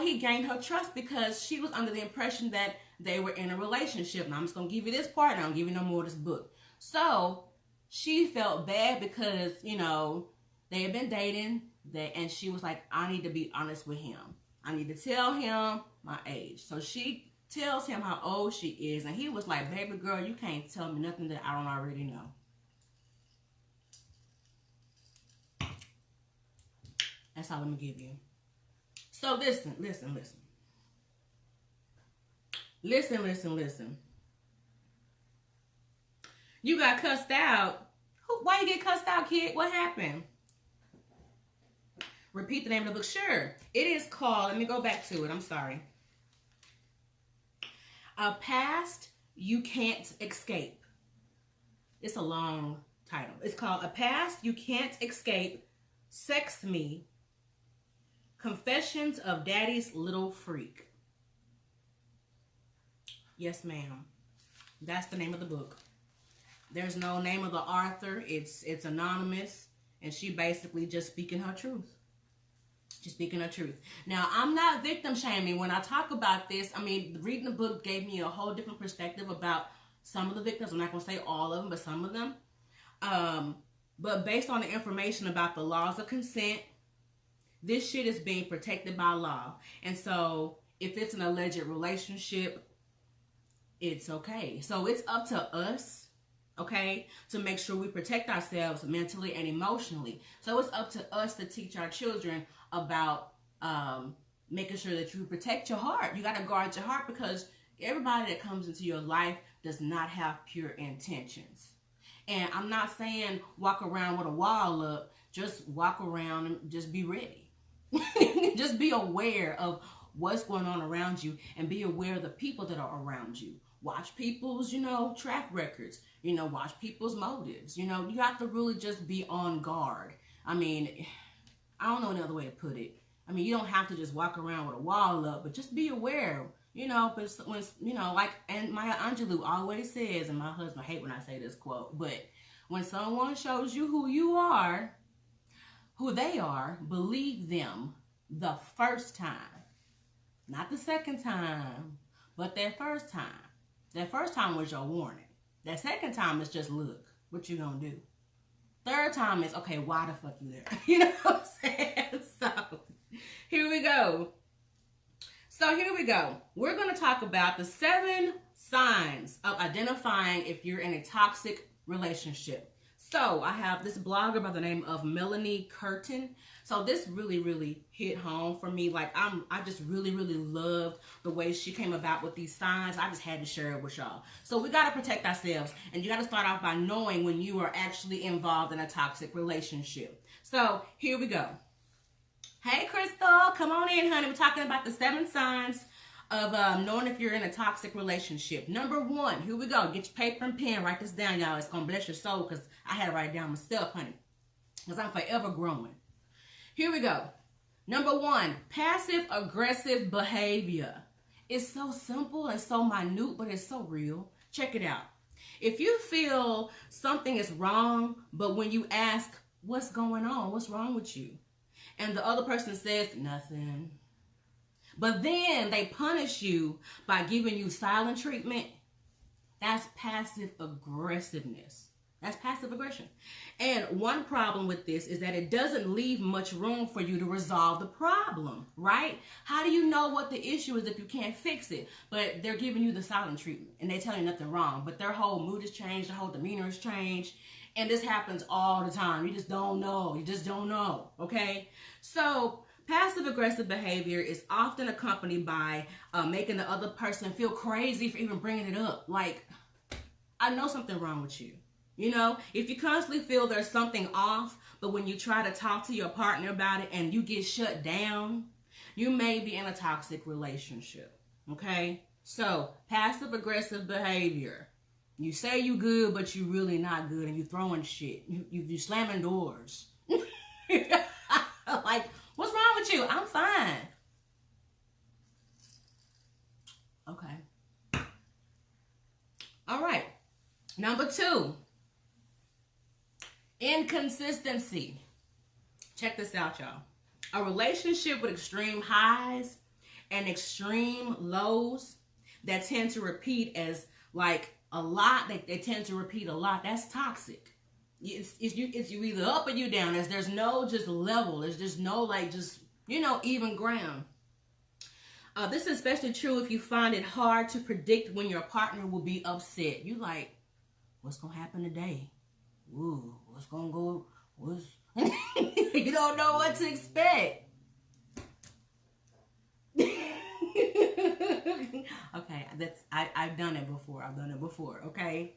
he gained her trust because she was under the impression that they were in a relationship. And I'm just going to give you this part and I don't give you no more of this book. So she felt bad because, you know, they had been dating, and she was like, I need to be honest with him. I need to tell him my age. So she tells him how old she is, and he was like, baby girl, you can't tell me nothing that I don't already know. That's all I'm going to give you. So listen. Listen. You got cussed out. Why you get cussed out, kid? What happened? Repeat the name of the book. Sure. It is called, let me go back to it. I'm sorry. A Past You Can't Escape. It's a long title. It's called A Past You Can't Escape. Sex Me. Confessions of Daddy's Little Freak. Yes, ma'am. That's the name of the book. There's no name of the author. It's anonymous. And she basically just speaking her truth. She's speaking her truth. Now, I'm not victim shaming. When I talk about this, I mean, reading the book gave me a whole different perspective about some of the victims. I'm not going to say all of them, but some of them. But based on the information about the laws of consent, this shit is being protected by law. And so if it's an alleged relationship, it's okay. So it's up to us, okay, to make sure we protect ourselves mentally and emotionally. So it's up to us to teach our children about making sure that you protect your heart. You got to guard your heart, because everybody that comes into your life does not have pure intentions. And I'm not saying walk around with a wall up. Just walk around and just be ready. Just be aware of what's going on around you, and be aware of the people that are around you. Watch people's, track records. Watch people's motives. You have to really just be on guard. I mean, I don't know another way to put it. I mean, you don't have to just walk around with a wall up, but just be aware. But when, like, and Maya Angelou always says, and my husband hate when I say this quote, but when someone shows you who you are, who they are, believe them the first time. Not the second time, but that first time. That first time was your warning. That second time is just, look, what you gonna do? Third time is, okay, why the fuck you there? You know what I'm saying? So, here we go. We're going to talk about the 7 signs of identifying if you're in a toxic relationship. So I have this blogger by the name of Melanie Curtin. So this really, really hit home for me. Like, I just really, really loved the way she came about with these signs. I just had to share it with y'all. So we got to protect ourselves. And you got to start off by knowing when you are actually involved in a toxic relationship. So here we go. Hey, Crystal, come on in, honey. We're talking about the 7 signs of knowing if you're in a toxic relationship. Number 1, here we go. Get your paper and pen. Write this down, y'all. It's going to bless your soul, because I had to write it down myself, honey, because I'm forever growing. Here we go. Number 1, passive-aggressive behavior. It's so simple and so minute, but it's so real. Check it out. If you feel something is wrong, but when you ask, what's going on? What's wrong with you? And the other person says, nothing. But then they punish you by giving you silent treatment. That's passive aggressiveness. That's passive aggression. And one problem with this is that it doesn't leave much room for you to resolve the problem, right? How do you know what the issue is if you can't fix it? But they're giving you the silent treatment and they tell you nothing wrong. But their whole mood has changed, their whole demeanor has changed. And this happens all the time. You just don't know. You just don't know, okay? So passive-aggressive behavior is often accompanied by making the other person feel crazy for even bringing it up. Like, I know something wrong with you. If you constantly feel there's something off, but when you try to talk to your partner about it and you get shut down, you may be in a toxic relationship, okay? So passive-aggressive behavior. You say you good, but you really not good, and you throwing shit. You slamming doors. Like, what's wrong with you? I'm fine. Okay. All right. Number 2. Inconsistency. Check this out, y'all. A relationship with extreme highs and extreme lows that tend to repeat as like a lot, they tend to repeat a lot. That's toxic. It's you either up or you down. There's no just level. There's just no like just, you know, even ground. This is especially true if you find it hard to predict when your partner will be upset. You like, what's gonna happen today? Ooh, what's gonna go? You don't know what to expect. Okay, I've done it before. Okay.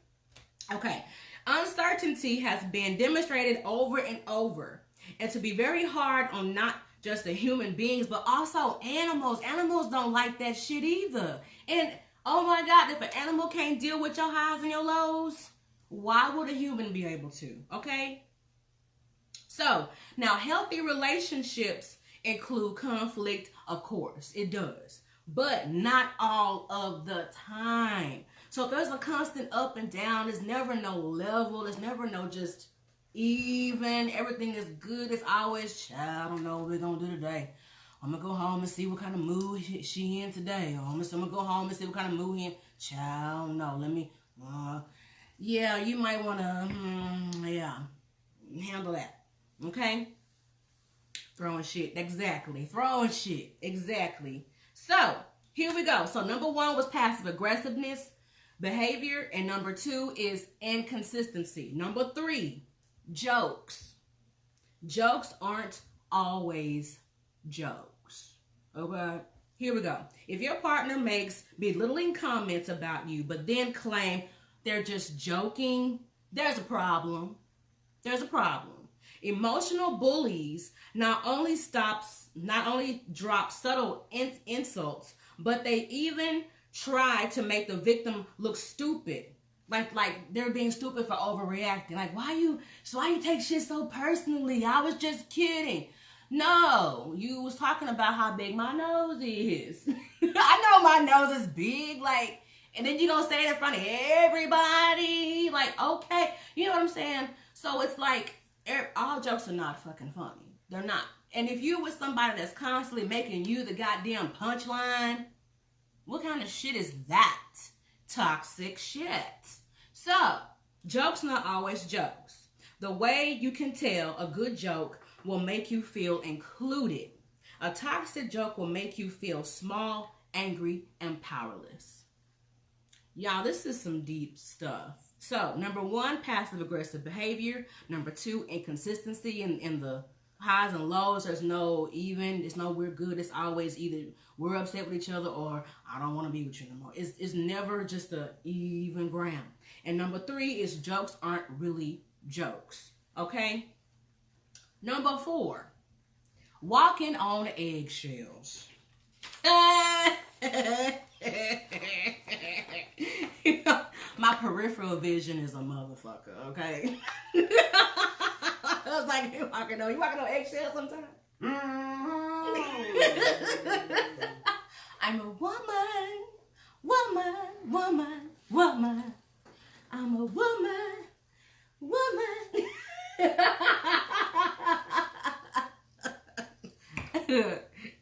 Uncertainty has been demonstrated over and over, and to be very hard on not just the human beings, but also animals. Animals don't like that shit either. And oh my God, if an animal can't deal with your highs and your lows, why would a human be able to? Okay. So now, healthy relationships include conflict, of course, it does, but not all of the time. So if there's a constant up and down, there's never no level, there's never no just even, everything is good. It's always, I don't know what we're gonna do today. I'm gonna go home and see what kind of mood she in today. Or I'm gonna go home and see what kind of mood he in. Child, no, let me, yeah, you might wanna, handle that. Okay? Throwing shit, exactly. So, here we go. So, number 1 was passive aggressiveness behavior, and number 2 is inconsistency. Number 3, jokes. Jokes aren't always jokes. Okay? Here we go. If your partner makes belittling comments about you, but then claim they're just joking, there's a problem. Emotional bullies not only drop subtle insults, but they even try to make the victim look stupid. Like they're being stupid for overreacting. Like, why you take shit so personally? I was just kidding. No, you was talking about how big my nose is. I know my nose is big, like, and then you gonna say it in front of everybody. Like, okay, you know what I'm saying? So it's like, all jokes are not fucking funny. They're not. And if you're with somebody that's constantly making you the goddamn punchline, what kind of shit is that? Toxic shit. So, jokes not always jokes. The way you can tell a good joke will make you feel included. A toxic joke will make you feel small, angry, and powerless. Y'all, this is some deep stuff. So, number 1, passive-aggressive behavior. Number 2, inconsistency in the highs and lows. There's no even. It's no we're good. It's always either we're upset with each other or I don't want to be with you no more. It's never just a even ground. And number 3 is jokes aren't really jokes. Okay? Number 4, walking on eggshells. My peripheral vision is a motherfucker, okay? I was like, you walking on eggshells sometimes? I'm a woman. I'm a woman.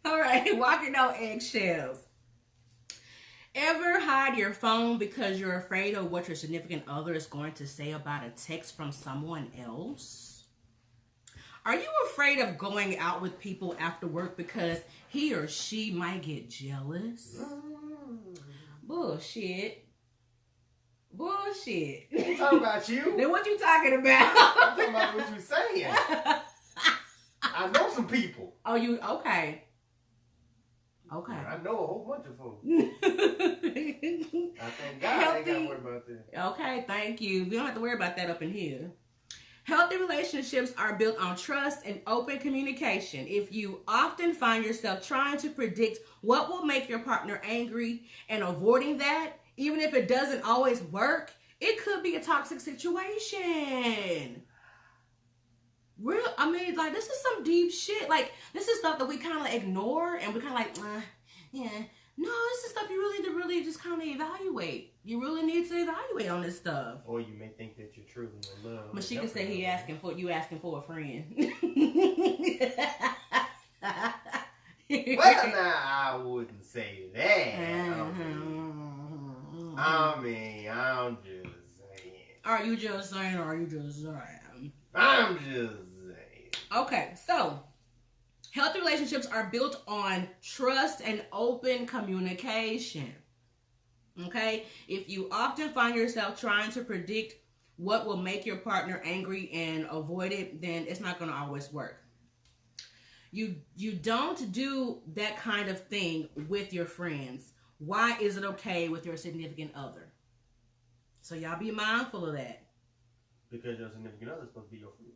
All right, walking on eggshells. Ever hide your phone because you're afraid of what your significant other is going to say about a text from someone else? Are you afraid of going out with people after work because he or she might get jealous? Bullshit. I'm talking about you. Then what you talking about? I'm talking about what you saying. I know some people. Oh, you okay? Okay. I know a whole bunch of folks. I thank God I ain't got to worry about that. Okay, thank you. We don't have to worry about that up in here. Healthy relationships are built on trust and open communication. If you often find yourself trying to predict what will make your partner angry and avoiding that, even if it doesn't always work, it could be a toxic situation. Like, this is some deep shit. Like, this is stuff that we kind of ignore and we kind of like, yeah. No, this is stuff you really need to really just kind of evaluate. You really need to evaluate on this stuff. Or you may think that you're truly in love. But she can say you asking for a friend. Well, now, I wouldn't say that. I mean, I'm just saying. Are you just saying, or are you just saying? I'm just saying. Okay, so healthy relationships are built on trust and open communication. Okay? If you often find yourself trying to predict what will make your partner angry and avoid it, then it's not going to always work. You don't do that kind of thing with your friends. Why is it okay with your significant other? So y'all be mindful of that. Because your significant other is supposed to be your friend.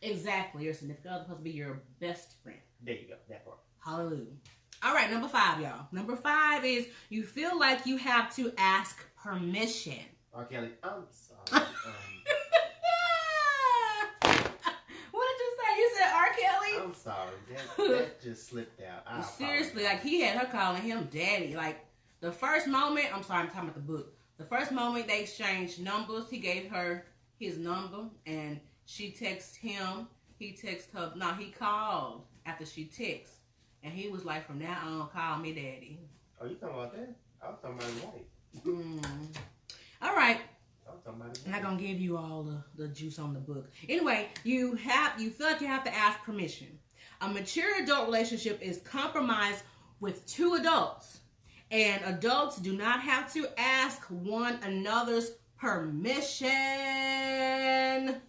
Exactly. Your significant other is supposed to be your best friend. There you go. That part. Hallelujah. All right, number 5, y'all. Number 5 is you feel like you have to ask permission. R. Kelly, I'm sorry. What did you say? You said R. Kelly? I'm sorry. That just slipped out. Seriously, like he had her calling him daddy. Like the first moment, I'm sorry, I'm talking about the book. The first moment they exchanged numbers, he gave her his number and she texted him. He texted her. No, he called after she texted. And he was like, from now on, call me daddy. Oh, you talking about that? I was talking about his wife. All right. I was talking about his wife. I'm not going to give you all the juice on the book. Anyway, you feel like you have to ask permission. A mature adult relationship is compromised with 2 adults. And adults do not have to ask one another's permission. I'm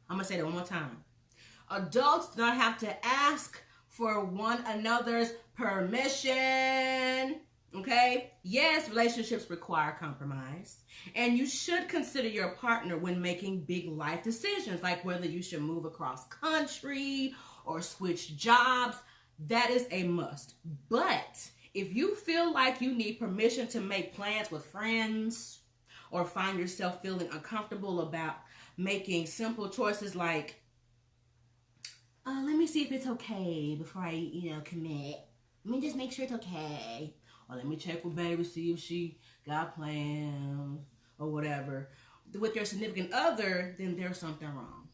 going to say that one more time. Adults do not have to ask for one another's permission. Okay? Yes, relationships require compromise. And you should consider your partner when making big life decisions, like whether you should move across country or switch jobs. That is a must. But if you feel like you need permission to make plans with friends or find yourself feeling uncomfortable about making simple choices like, let me see if it's okay before I, commit. Let me just make sure it's okay. Or let me check with baby, see if she got plans or whatever. With your significant other, then there's something wrong.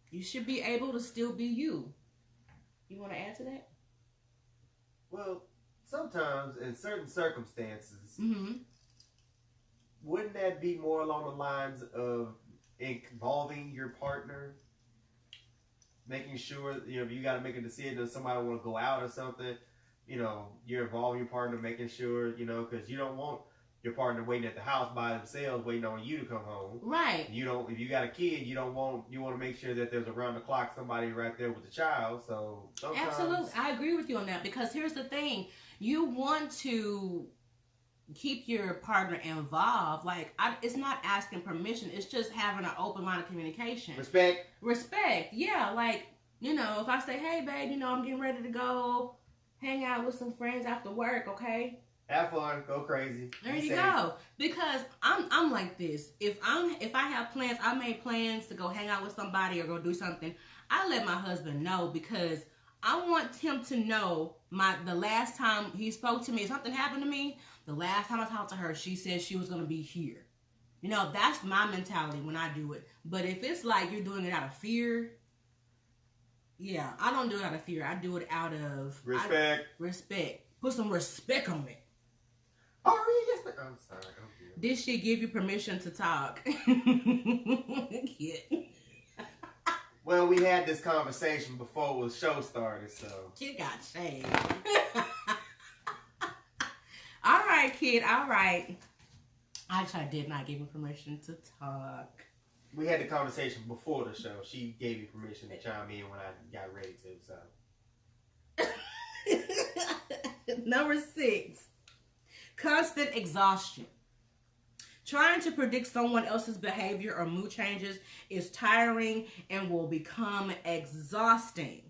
You should be able to still be you. You want to add to that? Well, sometimes in certain circumstances, wouldn't that be more along the lines of involving your partner? Making sure, if you got to make a decision if somebody want to go out or something, you're involving your partner, making sure, because you don't want your partner waiting at the house by themselves, waiting on you to come home. Right. You don't, if you got a kid, you want to make sure that there's around the clock somebody right there with the child. So sometimes. Absolutely. I agree with you on that because here's the thing. You want to keep your partner involved. Like, it's not asking permission. It's just having an open line of communication. Respect. Yeah. Like, if I say, hey, babe, I'm getting ready to go hang out with some friends after work, okay? Have fun. Go crazy. There you go. Because I'm like this. If I have plans, I made plans to go hang out with somebody or go do something, I let my husband know because I want him to know the last time he spoke to me, if something happened to me, the last time I talked to her, she said she was going to be here. That's my mentality when I do it. But if it's like you're doing it out of fear, yeah, I don't do it out of fear. I do it out of respect. Respect. Put some respect on it. Oh, yes, but I'm sorry. Did she give you permission to talk? Yeah. Well, we had this conversation before the show started, so. She got shade. All right, kid. All right. Actually, I did not give him permission to talk. We had the conversation before the show. She gave me permission to chime in when I got ready to, so. Number 6. Constant exhaustion. Trying to predict someone else's behavior or mood changes is tiring and will become exhausting.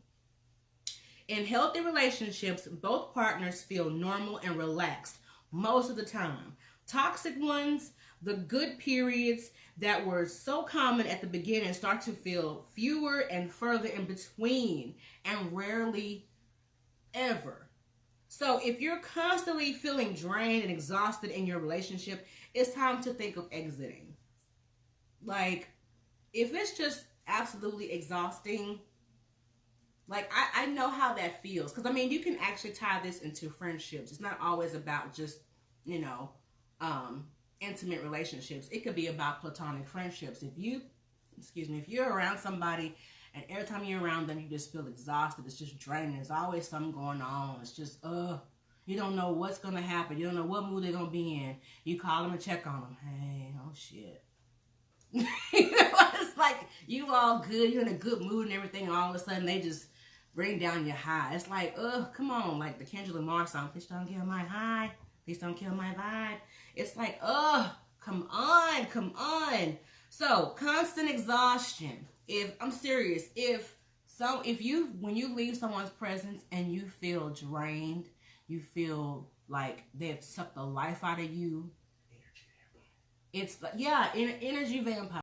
In healthy relationships, both partners feel normal and relaxed most of the time. Toxic ones, the good periods that were so common at the beginning start to feel fewer and further in between and rarely ever. So if you're constantly feeling drained and exhausted in your relationship, it's time to think of exiting. Like, if it's just absolutely exhausting, Like, I know how that feels. Because, I mean, you can actually tie this into friendships. It's not always about just, you know, intimate relationships. It could be about platonic friendships. If you're around somebody and every time you're around them, you just feel exhausted. It's just draining. There's always something going on. It's just, you don't know what's going to happen. You don't know what mood they're going to be in. You call them and check on them. Hey, oh, shit. It's like you all good, you're in a good mood and everything, and all of a sudden they just bring down your high. It's like, come on, like the Kendrick Lamar song, please don't kill my high, please don't kill my vibe. It's like, come on. So constant exhaustion. If I'm serious, when you leave someone's presence and you feel drained, you feel like they've sucked the life out of you. It's like, yeah, energy vampire.